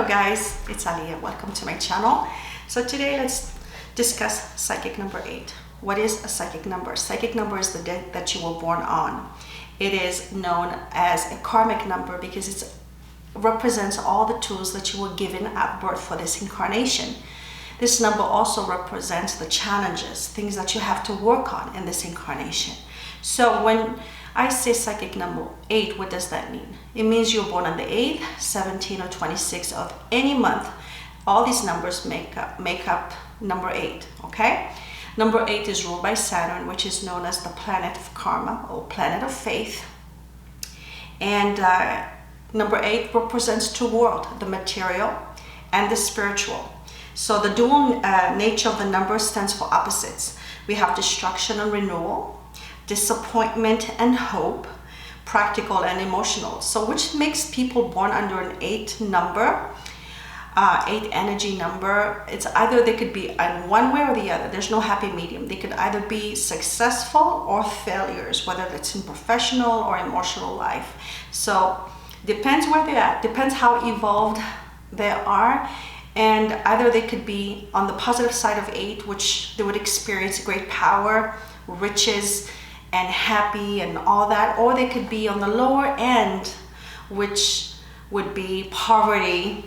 Hello guys, it's Aliyah. Welcome to my channel. So today let's discuss psychic number 8. What is a psychic number? Psychic number is the day that you were born on. It is known as a karmic number because it represents all the tools that you were given at birth for this incarnation. This number also represents the challenges, things that you have to work on in this incarnation. So when I say psychic number 8, what does that mean? It means you're born on the 8th, 17th, or 26th of any month. All these numbers make up number 8, okay? Number 8 is ruled by Saturn, which is known as the planet of karma or planet of faith. And number 8 represents two worlds, the material and the spiritual. So the dual nature of the number stands for opposites. We have destruction and renewal, disappointment and hope, practical and emotional. So which makes people born under an 8 number, 8 energy number, it's either they could be in one way or the other. There's no happy medium. They could either be successful or failures, whether it's in professional or emotional life. So depends where they're at, depends how evolved they are. And either they could be on the positive side of 8, which they would experience great power, riches, and happy and all that, or they could be on the lower end, which would be poverty,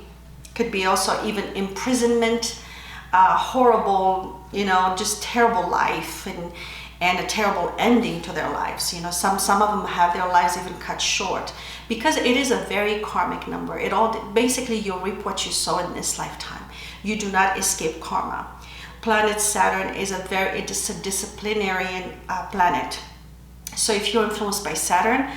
could be also even imprisonment, horrible, just terrible life and a terrible ending to their lives. Some of them have their lives even cut short because it is a very karmic number. Basically you reap what you sow in this lifetime. You do not escape karma. Planet Saturn is a disciplinarian planet. So if you're influenced by Saturn,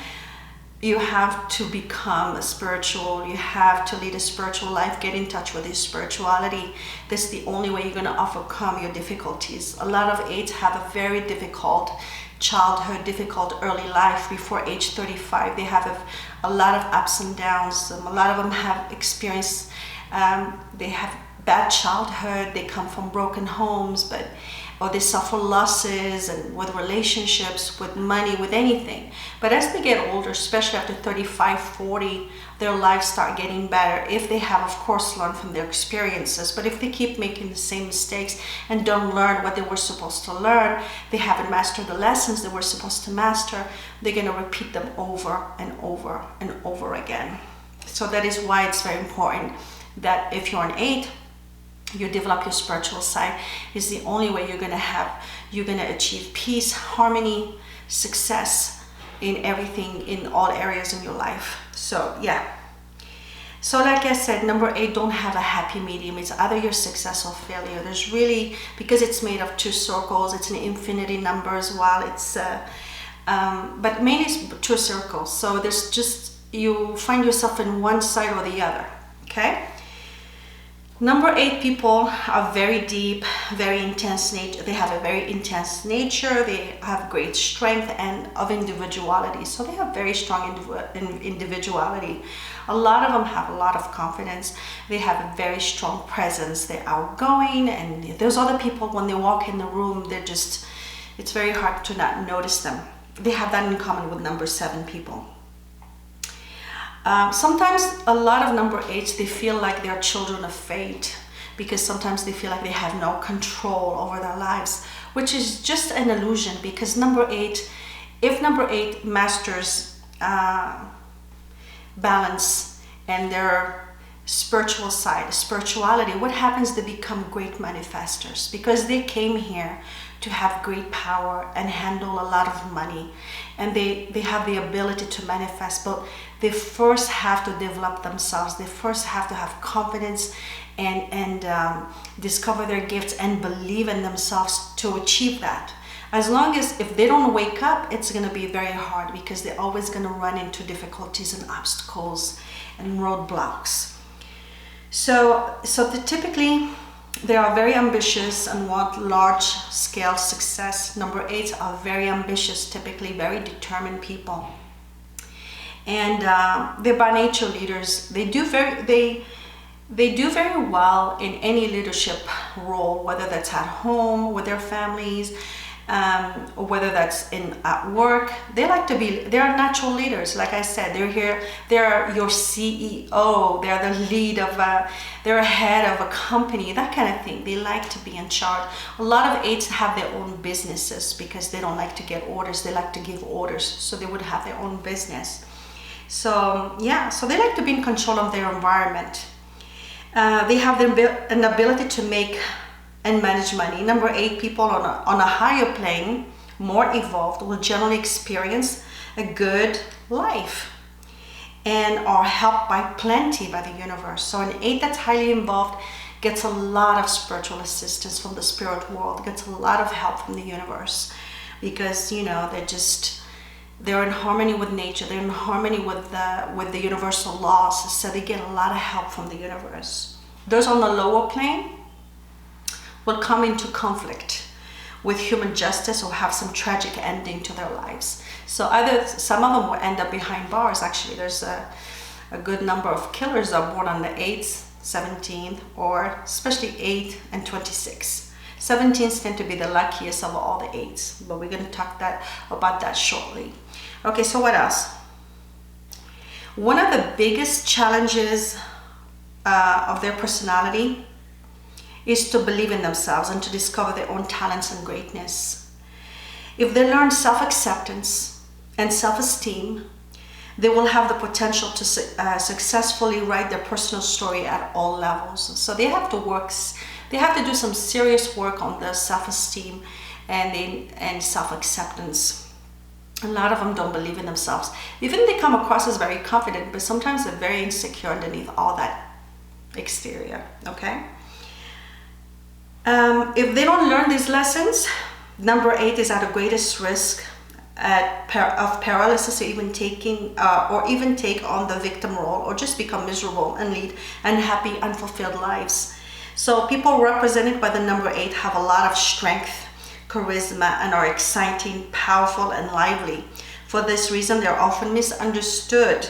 you have to become spiritual. You have to lead a spiritual life, get in touch with your spirituality. This is the only way you're going to overcome your difficulties. A lot of 8s have a very difficult childhood, difficult early life. Before age 35, they have a lot of ups and downs. A lot of them have experienced, they have bad childhood, they come from broken homes, or they suffer losses and with relationships, with money, with anything. But as they get older, especially after 35, 40, their lives start getting better if they have, of course, learned from their experiences. But if they keep making the same mistakes and don't learn what they were supposed to learn, they haven't mastered the lessons they were supposed to master, they're going to repeat them over and over and over again. So that is why it's very important that if you're an 8, you develop your spiritual side. Is the only way you're going to achieve peace, harmony, success in everything, in all areas in your life. So yeah, so like I said, number 8 don't have a happy medium. It's either your success or failure. There's really, because it's made of 2 circles, it's an infinity number as well. It's but mainly it's 2 circles, so there's just, you find yourself in one side or the other. Okay. Number 8 people are very deep, very intense nature. They have a very intense nature. They have great strength and of individuality. So they have very strong individuality. A lot of them have a lot of confidence. They have a very strong presence. They're outgoing, and there's other people, when they walk in the room, it's very hard to not notice them. They have that in common with number 7 people. Sometimes a lot of number 8s, they feel like they're children of fate because sometimes they feel like they have no control over their lives, which is just an illusion. Because if number 8 masters balance and their spiritual side, spirituality, what happens? They become great manifestors because they came here to have great power and handle a lot of money, and they have the ability to manifest, but they first have to develop themselves. They first have to have confidence and discover their gifts and believe in themselves to achieve that. As long as, if they don't wake up, it's going to be very hard because they're always going to run into difficulties and obstacles and roadblocks. So typically they are very ambitious and want large-scale success. Number 8s are very ambitious, typically very determined people, and they're by nature leaders. They do very well in any leadership role, whether that's at home with their families, whether that's at work. They're natural leaders. Like I said, they're here, they're your CEO, they're the lead of they're a head of a company, that kind of thing. They like to be in charge. A lot of 8s have their own businesses because they don't like to get orders, they like to give orders, so they would have their own business. So yeah, so they like to be in control of their environment. They have an ability to make and manage money. Number 8 people on a higher plane, more evolved, will generally experience a good life and are helped by plenty by the universe. So an 8 that's highly involved gets a lot of spiritual assistance from the spirit world, gets a lot of help from the universe, because they're in harmony with nature, they're in harmony with the universal laws, so they get a lot of help from the universe. Those on the lower plane will come into conflict with human justice or have some tragic ending to their lives. So some of them will end up behind bars. Actually, there's a good number of killers that are born on the 8th, 17th, or especially 8 and 26. 17s tend to be the luckiest of all the 8s, but we're going to talk about that shortly. Okay, so what else? One of the biggest challenges of their personality is to believe in themselves and to discover their own talents and greatness. If they learn self-acceptance and self-esteem, they will have the potential to successfully write their personal story at all levels. So they have to do some serious work on their self-esteem and self-acceptance. A lot of them don't believe in themselves. Even they come across as very confident, but sometimes they're very insecure underneath all that exterior, okay? If they don't learn these lessons, number 8 is at the greatest risk of paralysis, or even take on the victim role, or just become miserable and lead unhappy, unfulfilled lives. So people represented by the number 8 have a lot of strength, charisma, and are exciting, powerful, and lively. For this reason, they're often misunderstood.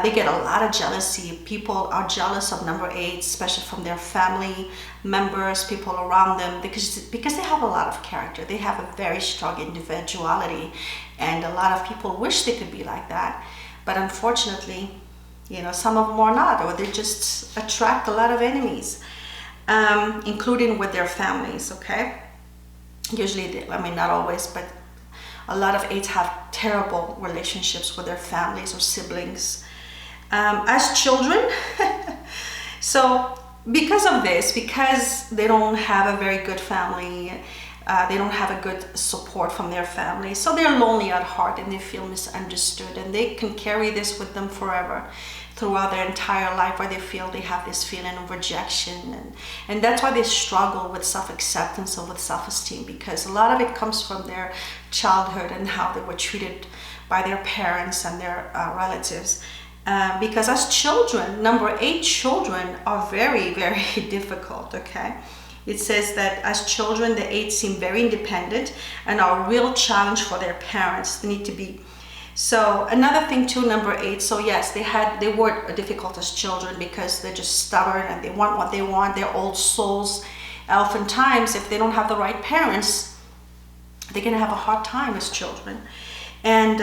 They get a lot of jealousy. People are jealous of number 8, especially from their family members, people around them, because they have a lot of character. They have a very strong individuality, and a lot of people wish they could be like that. But unfortunately, some of them are not, or they just attract a lot of enemies, including with their families, okay? Usually, not always, but a lot of 8s have terrible relationships with their families or siblings. As children, so because of this, because they don't have a very good family, they don't have a good support from their family, so they're lonely at heart and they feel misunderstood, and they can carry this with them forever, throughout their entire life, where they feel they have this feeling of rejection, and that's why they struggle with self-acceptance or with self-esteem, because a lot of it comes from their childhood and how they were treated by their parents and their relatives. Because as children, number 8 children are very, very difficult, okay? It says that as children, the 8 seem very independent and are a real challenge for their parents. They need to be. So another thing too, number 8, so yes, they were difficult as children because they're just stubborn and they want what they want. They're old souls. Oftentimes, if they don't have the right parents, they're gonna have a hard time as children. And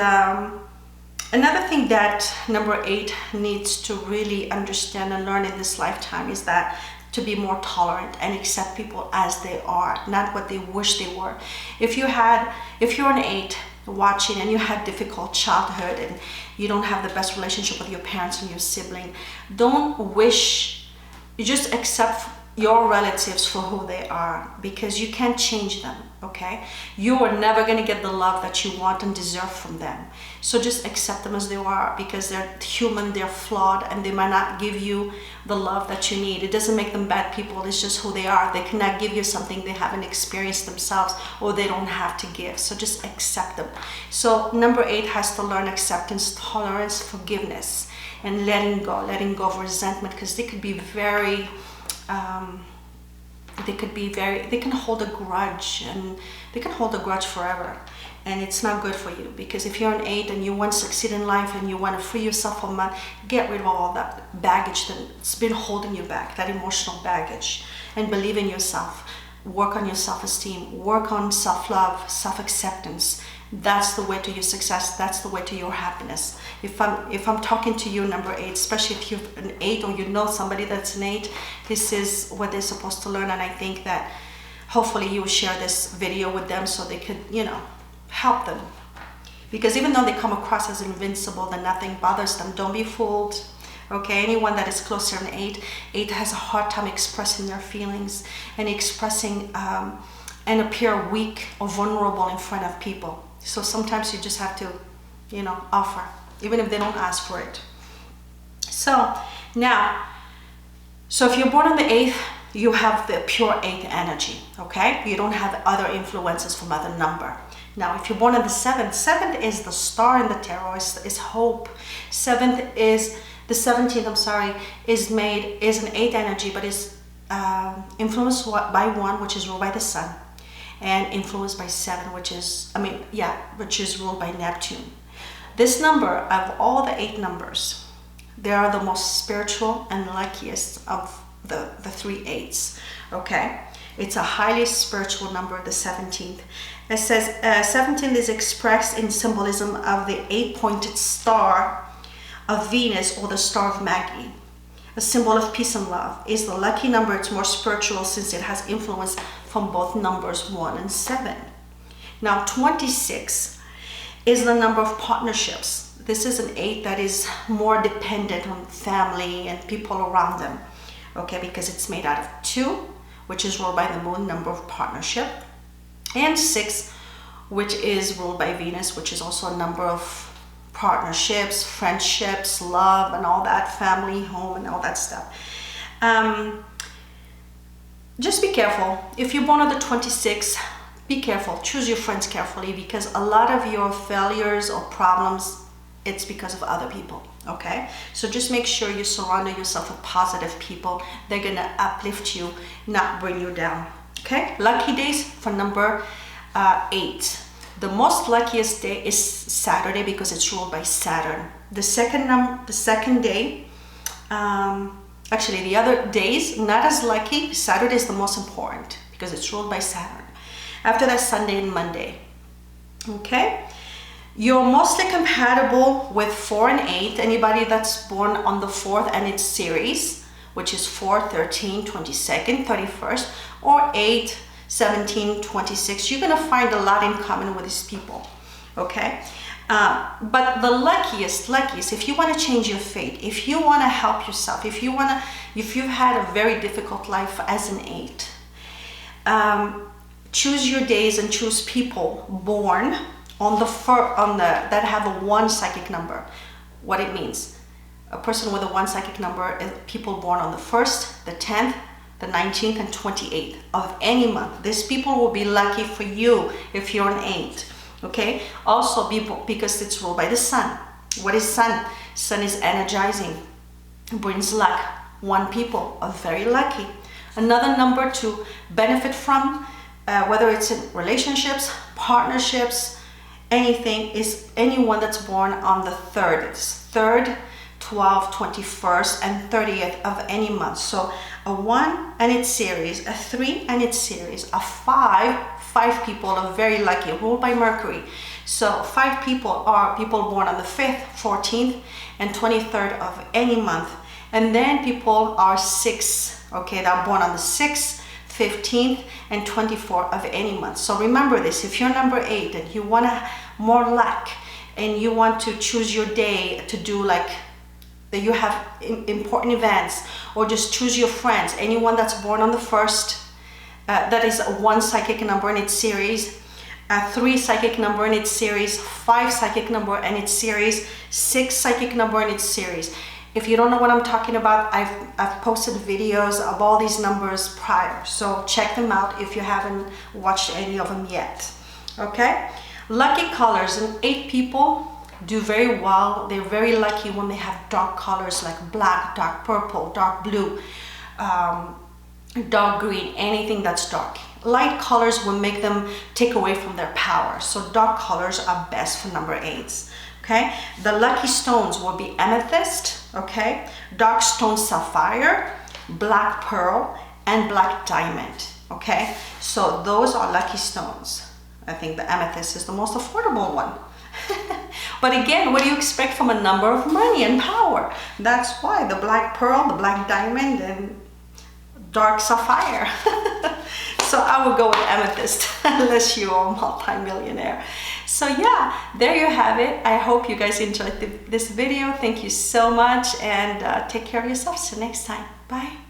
another thing that number 8 needs to really understand and learn in this lifetime is that to be more tolerant and accept people as they are, not what they wish they were. If you're an 8 watching and you had difficult childhood and you don't have the best relationship with your parents and your sibling, you just accept your relatives for who they are, because you can't change them, okay? You are never going to get the love that you want and deserve from them. So just accept them as they are, because they're human, they're flawed, and they might not give you the love that you need. It doesn't make them bad people, it's just who they are. They cannot give you something they haven't experienced themselves, or they don't have to give. So just accept them. So number 8 has to learn acceptance, tolerance, forgiveness, and letting go of resentment, because they could be very they can hold a grudge, and they can hold a grudge forever, and it's not good for you. Because if you're an 8 and you want to succeed in life and you want to free yourself from get rid of all that baggage that's been holding you back, that emotional baggage, and believe in yourself. work on your self-esteem, work on self-love, self-acceptance. That's the way to your success. That's the way to your happiness. If I'm talking to you, number 8, especially if you're an 8 or you know somebody that's an 8, this is what they're supposed to learn. And I think that hopefully you will share this video with them so they could, help them. Because even though they come across as invincible, that nothing bothers them, don't be fooled. Okay, anyone that is closer to an 8 has a hard time expressing their feelings and expressing and appear weak or vulnerable in front of people. So sometimes you just have to, offer, even if they don't ask for it. So if you're born on the 8th, you have the pure 8th energy, okay? You don't have other influences from other number. Now, if you're born on the 7th is the star in the tarot, is hope. The 17th, is an 8th energy, but is influenced by 1, which is ruled by the sun, and influenced by 7, which is ruled by Neptune. This number, of all the 8 numbers, they are the most spiritual and luckiest of the 3 8s, okay? It's a highly spiritual number, the 17th. It says 17 is expressed in symbolism of the 8-pointed star of Venus, or the Star of Magi, a symbol of peace and love. Is the lucky number. It's more spiritual since it has influence from both numbers 1 and 7. Now 26 is the number of partnerships. This is an 8 that is more dependent on family and people around them, okay, because it's made out of 2, which is ruled by the moon, number of partnership, and 6, which is ruled by Venus, which is also a number of partnerships, friendships, love, and all that, family, home, and all that stuff. Just be careful. If you're born on the 26th, be careful. Choose your friends carefully, because a lot of your failures or problems, it's because of other people, okay? So just make sure you surround yourself with positive people. They're gonna uplift you, not bring you down, okay? Lucky days for number 8. The most luckiest day is Saturday because it's ruled by Saturn. The second day, actually the other days, not as lucky. Saturday is the most important because it's ruled by Saturn. After that, Sunday and Monday, okay? You're mostly compatible with 4 and 8. Anybody that's born on the 4th and its series, which is 4, 13, 22nd, 31st, or 8, 17, 26, you're gonna find a lot in common with these people, okay? But the luckiest, if you wanna change your fate, if you wanna help yourself, if you've had a very difficult life as an 8, choose your days and choose people born on that have a 1 psychic number. What it means, a person with a 1 psychic number is people born on the 1st, the 10th, the 19th, and 28th of any month. These people will be lucky for you if you're an 8, okay? Also, because it's ruled by the sun. What is sun? Sun is energizing, it brings luck. 1 people are very lucky. Another number to benefit from, whether it's in relationships, partnerships, anything, is anyone that's born on the 3rd. It's 3rd, 12th, 21st, and 30th of any month. So a 1 and its series, a 3 and its series, a 5 people are very lucky, ruled by Mercury. So 5 people are people born on the 5th, 14th, and 23rd of any month. And then people are 6, okay, that are born on the 6th, 15th, and 24th of any month. So remember this, if you're number 8 and you want more luck and you want to choose your day to do like that, you have important events, or just choose your friends, anyone that's born on the 1st, that is a 1 psychic number in its series, a 3 psychic number in its series, 5 psychic number in its series, 6 psychic number in its series. If you don't know what I'm talking about, I've posted videos of all these numbers prior, so check them out if you haven't watched any of them yet, okay? Lucky colors, and 8 people do very well. They're very lucky when they have dark colors like black, dark purple, dark blue, dark green, anything that's dark. Light colors will make them take away from their power. So dark colors are best for number 8s. Okay, the lucky stones will be amethyst, okay, dark stone sapphire, black pearl, and black diamond. Okay, so those are lucky stones. I think the amethyst is the most affordable one. But again, what do you expect from a number of money and power? That's why the black pearl, the black diamond, and dark sapphire. So I would go with amethyst unless you are a multi-millionaire. So yeah, there you have it. I hope you guys enjoyed this video. Thank you so much, and take care of yourselves till next time. Bye.